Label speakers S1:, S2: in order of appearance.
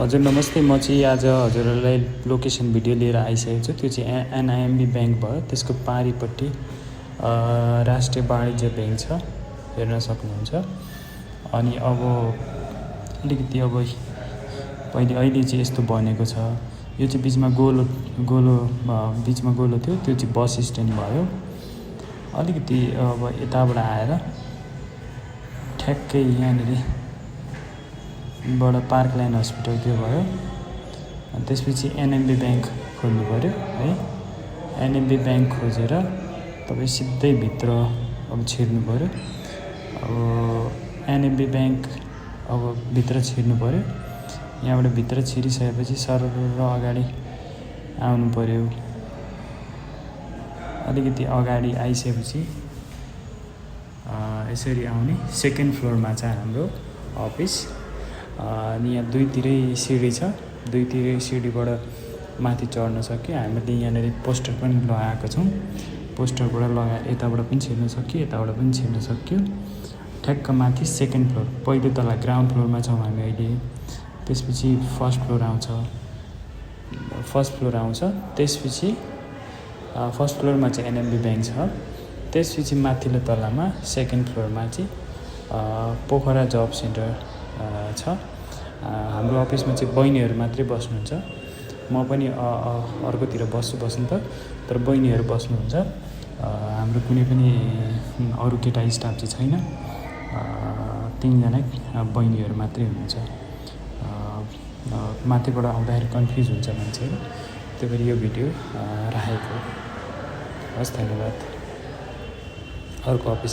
S1: हजुर नमस्ते। म चाहिँ आज हजुरहरूलाई लोकेसन भिडियो लिएर आइसकेको छु। त्यो चाहिँ एनआइएमबी ब्याङ्क भयो, त्यसको पारिपट्टि राष्ट्रिय वाणिज्य ब्याङ्क छ, हेर्न सक्नुहुन्छ। अनि अब अलिकति पहिले अहिले चाहिँ यस्तो बनेको छ। यो चाहिँ बिचमा गोलो थियो, त्यो चाहिँ बस स्ट्यान्ड भयो। अलिकति अब यताबाट आएर ठ्याक्कै यहाँनिर बाट पार्क लाइन हस्पिटल त्यो भयो। अनि त्यसपछि एनएमबी ब्याङ्क खोल्नु पऱ्यो है। एनएमबी ब्याङ्क खोजेर तपाईँ सिधै भित्र अब छिर्नु पऱ्यो। अब एनएमबी ब्याङ्क अब भित्र छिर्नु पऱ्यो। यहाँबाट भित्र छिरिसकेपछि सरर अगाडि आउनु पऱ्यो। अलिकति अगाडि आइसकेपछि यसरी आउने सेकेन्ड फ्लोरमा छ हाम्रो अफिस। अनि यहाँ दुईतिरै सिडी छ, दुईतिरै सिडीबाट माथि चढ्न सक्यो। हामीले यहाँनिर पोस्टर पनि लगाएको छौँ। पोस्टरबाट लगाएर यताबाट पनि छिर्न सक्यो, यताबाट पनि छिर्न सक्यो। ठ्याक्क माथि सेकेन्ड फ्लोर, पहिलो तला ग्राउन्ड फ्लोरमा छौँ हामी अहिले। त्यसपछि फर्स्ट फ्लोर आउँछ। त्यसपछि फर्स्ट फ्लोरमा चाहिँ एनएमबी ब्याङ्क छ। त्यसपछि माथिल्लो तलामा सेकेन्ड फ्लोरमा चाहिँ पोखरा जब सेन्टर छ। हाम्रो अफिसमा चाहिँ बहिनीहरू मात्रै बस्नुहुन्छ। म पनि अर्कोतिर बस्नु त, तर बहिनीहरू बस्नुहुन्छ। हाम्रो कुनै पनि अरू केटा स्टाफ चाहिँ छैन। 3 जना बहिनीहरू मात्रै हुनुहुन्छ। माथिबाट आउँदाखेरि कन्फ्युज हुन्छ मान्छेहरू, त्यही भएर यो भिडियो राखेको। हस्, धन्यवाद। अर्को अफिस